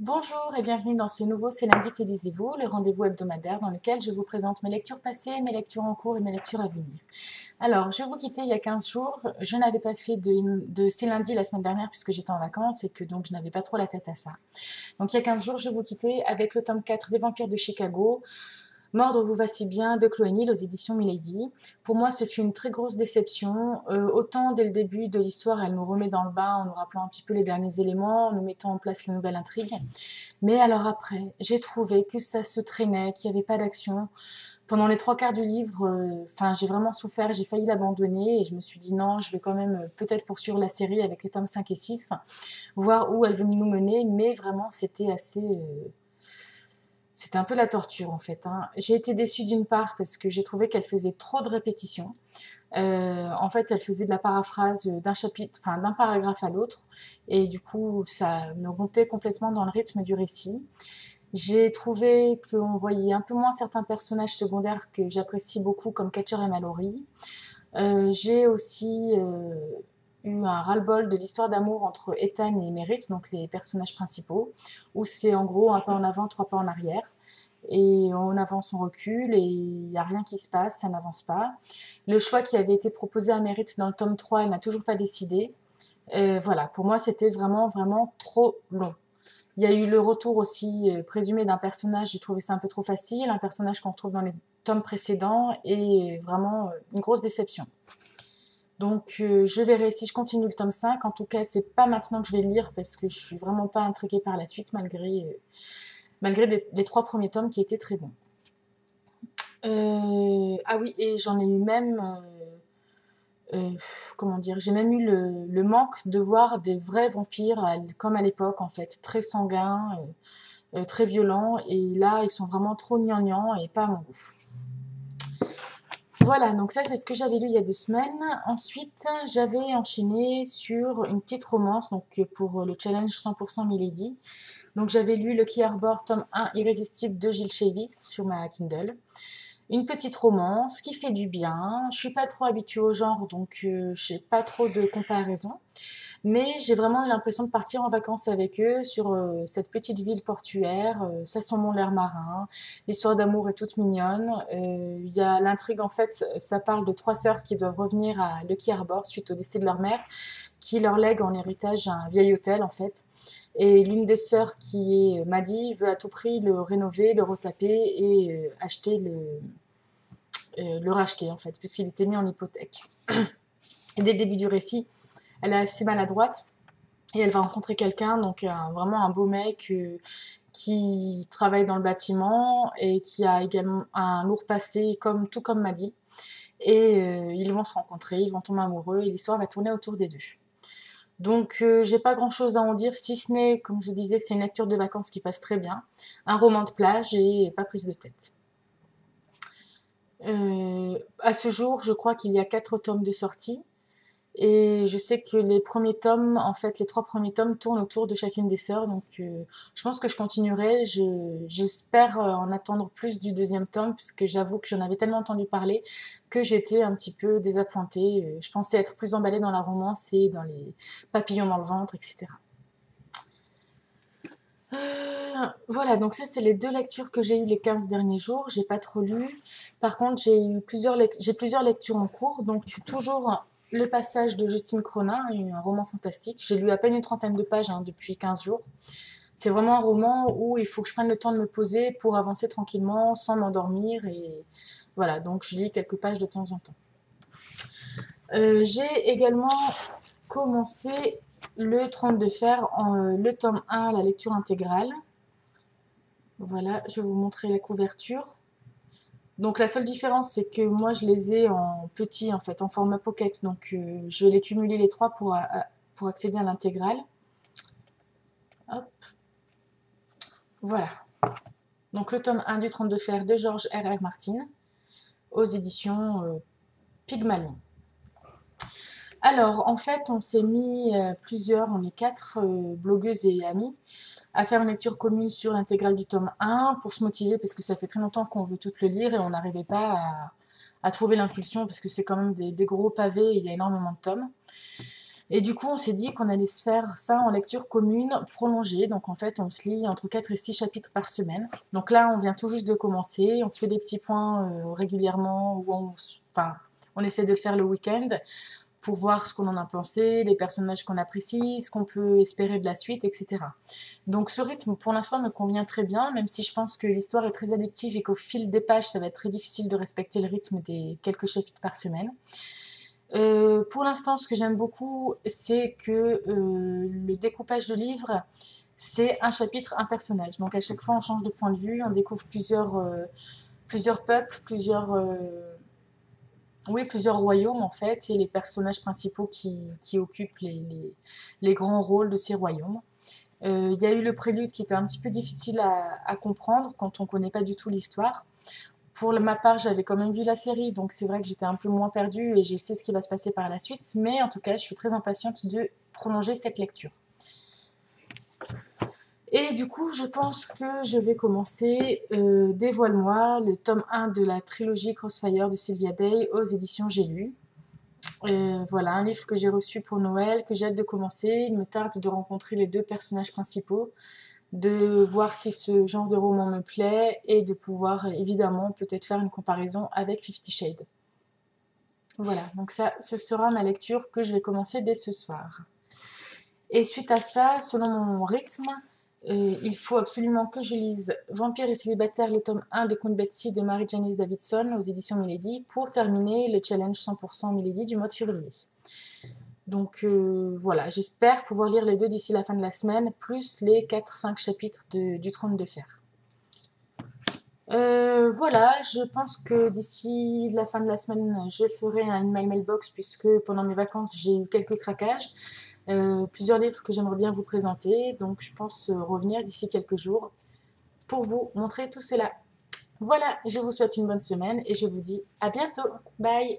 Bonjour et bienvenue dans ce nouveau C'est lundi que lisez-vous, le rendez-vous hebdomadaire dans lequel je vous présente mes lectures passées, mes lectures en cours et mes lectures à venir. Alors, je vous quittais il y a 15 jours, je n'avais pas fait de C'est lundi la semaine dernière puisque j'étais en vacances et que donc je n'avais pas trop la tête à ça. Donc il y a 15 jours, je vous quittais avec le tome 4 des Vampires de Chicago, Mordre vous va si bien de Chloé Neal aux éditions Milady. Pour moi, ce fut une très grosse déception. Autant dès le début de l'histoire, elle nous remet dans le bain en nous rappelant un petit peu les derniers éléments, en nous mettant en place la nouvelle intrigue. Mais alors après, j'ai trouvé que ça se traînait, qu'il n'y avait pas d'action. Pendant les trois quarts du livre, j'ai vraiment souffert, j'ai failli l'abandonner et je me suis dit non, je vais quand même peut-être poursuivre la série avec les tomes 5 et 6, voir où elle veut nous mener, mais vraiment c'était assez... C'était un peu la torture en fait, hein. J'ai été déçue d'une part parce que j'ai trouvé qu'elle faisait trop de répétitions. En fait, elle faisait de la paraphrase d'un chapitre, enfin d'un paragraphe à l'autre, et du coup, ça me rompait complètement dans le rythme du récit. J'ai trouvé qu'on voyait un peu moins certains personnages secondaires que j'apprécie beaucoup, comme Catcher et Mallory. J'ai aussi eu un ras-le-bol de l'histoire d'amour entre Ethan et Merritt, donc les personnages principaux, où c'est en gros un pas en avant, trois pas en arrière. Et on avance, on recule, et il n'y a rien qui se passe, ça n'avance pas. Le choix qui avait été proposé à Merritt dans le tome 3, elle n'a toujours pas décidé. Voilà, pour moi, c'était vraiment, vraiment trop long. Il y a eu le retour aussi présumé d'un personnage, j'ai trouvé ça un peu trop facile, un personnage qu'on retrouve dans les tomes précédents, et vraiment une grosse déception. Donc je verrai si je continue le tome 5. En tout cas, c'est pas maintenant que je vais le lire parce que je suis vraiment pas intriguée par la suite malgré les trois premiers tomes qui étaient très bons. Ah oui, et j'en ai eu même comment dire, j'ai même eu le manque de voir des vrais vampires comme à l'époque en fait, très sanguins, très violents, et là ils sont vraiment trop gnangnans et pas à mon goût. Voilà, donc ça c'est ce que j'avais lu il y a 2 semaines. Ensuite, j'avais enchaîné sur une petite romance, donc pour le challenge 100% Milady. Donc j'avais lu Lucky Arbor, tome 1 Irrésistible de Gilles Chavis sur ma Kindle. Une petite romance qui fait du bien. Je suis pas trop habituée au genre, donc j'ai pas trop de comparaison. Mais j'ai vraiment eu l'impression de partir en vacances avec eux sur cette petite ville portuaire. Ça sent bon l'air marin. L'histoire d'amour est toute mignonne. Il y a l'intrigue, en fait, ça parle de trois sœurs qui doivent revenir à Lucky Arbor suite au décès de leur mère, qui leur lègue en héritage un vieil hôtel, en fait. Et l'une des sœurs, qui est Maddie, veut à tout prix le rénover, le retaper et le racheter, en fait, puisqu'il était mis en hypothèque. Et dès le début du récit, elle est assez maladroite et elle va rencontrer quelqu'un, donc vraiment un beau mec qui travaille dans le bâtiment et qui a également un lourd passé, tout comme Maddie. Et ils vont se rencontrer, ils vont tomber amoureux et l'histoire va tourner autour des deux. Donc j'ai pas grand chose à en dire, si ce n'est, comme je disais, c'est une lecture de vacances qui passe très bien, un roman de plage et pas prise de tête. À ce jour, je crois qu'il y a 4 tomes de sortie. Et je sais que les premiers tomes, en fait, les 3 premiers tomes tournent autour de chacune des sœurs. Donc, je pense que je continuerai. J'espère en attendre plus du deuxième tome, puisque j'avoue que j'en avais tellement entendu parler que j'étais un petit peu désappointée. Je pensais être plus emballée dans la romance et dans les papillons dans le ventre, etc. Voilà, donc ça, c'est les 2 lectures que j'ai eues les 15 derniers jours. J'ai pas trop lu. Par contre, j'ai plusieurs lectures en cours. Donc, toujours le passage de Justine Cronin, un roman fantastique. J'ai lu à peine une trentaine de pages depuis 15 jours. C'est vraiment un roman où il faut que je prenne le temps de me poser pour avancer tranquillement, sans m'endormir. Et voilà, donc je lis quelques pages de temps en temps. J'ai également commencé le 30 de fer, le tome 1, la lecture intégrale. Voilà, je vais vous montrer la couverture. Donc la seule différence, c'est que moi je les ai en petit, en fait, en format pocket. Donc je vais les cumuler les trois pour accéder à l'intégrale. Hop, voilà. Donc le tome 1 du 32 fer de George R.R. Martin aux éditions Pygmalion. Alors en fait, on s'est mis plusieurs, on est 4 blogueuses et amies, à faire une lecture commune sur l'intégrale du tome 1 pour se motiver parce que ça fait très longtemps qu'on veut tout le lire et on n'arrivait pas à trouver l'impulsion parce que c'est quand même des gros pavés et il y a énormément de tomes. Et du coup, on s'est dit qu'on allait se faire ça en lecture commune prolongée. Donc en fait, on se lit entre 4 et 6 chapitres par semaine. Donc là, on vient tout juste de commencer. On se fait des petits points régulièrement où enfin, on essaie de le faire le week-end pour voir ce qu'on en a pensé, les personnages qu'on apprécie, ce qu'on peut espérer de la suite, etc. Donc ce rythme, pour l'instant, me convient très bien, même si je pense que l'histoire est très addictive et qu'au fil des pages, ça va être très difficile de respecter le rythme des quelques chapitres par semaine. Pour l'instant, ce que j'aime beaucoup, c'est que le découpage de livre, c'est un chapitre, un personnage. Donc à chaque fois, on change de point de vue, on découvre plusieurs peuples, oui, plusieurs royaumes en fait, et les personnages principaux qui occupent les grands rôles de ces royaumes. Il y a eu le prélude qui était un petit peu difficile à comprendre quand on ne connaît pas du tout l'histoire. Pour ma part, j'avais quand même vu la série, donc c'est vrai que j'étais un peu moins perdue et je sais ce qui va se passer par la suite, mais en tout cas, je suis très impatiente de prolonger cette lecture. Et du coup, je pense que je vais commencer Dévoile-moi, le tome 1 de la trilogie Crossfire de Sylvia Day aux éditions J'ai lu. Voilà, un livre que j'ai reçu pour Noël, que j'ai hâte de commencer. Il me tarde de rencontrer les deux personnages principaux, de voir si ce genre de roman me plaît et de pouvoir évidemment peut-être faire une comparaison avec 50 Shades. Voilà, donc ça, ce sera ma lecture que je vais commencer dès ce soir. Et suite à ça, selon mon rythme, il faut absolument que je lise Vampire et célibataire, le tome 1 de Count Betsy de Marie-Janice Davidson aux éditions Milady pour terminer le challenge 100% Milady du mois de février. Donc voilà, j'espère pouvoir lire les deux d'ici la fin de la semaine, plus les 4-5 chapitres du Trône de Fer. Voilà, je pense que d'ici la fin de la semaine, je ferai un email mailbox puisque pendant mes vacances, j'ai eu quelques craquages. Plusieurs livres que j'aimerais bien vous présenter, donc je pense revenir d'ici quelques jours pour vous montrer tout cela. Voilà, je vous souhaite une bonne semaine et je vous dis à bientôt. Bye!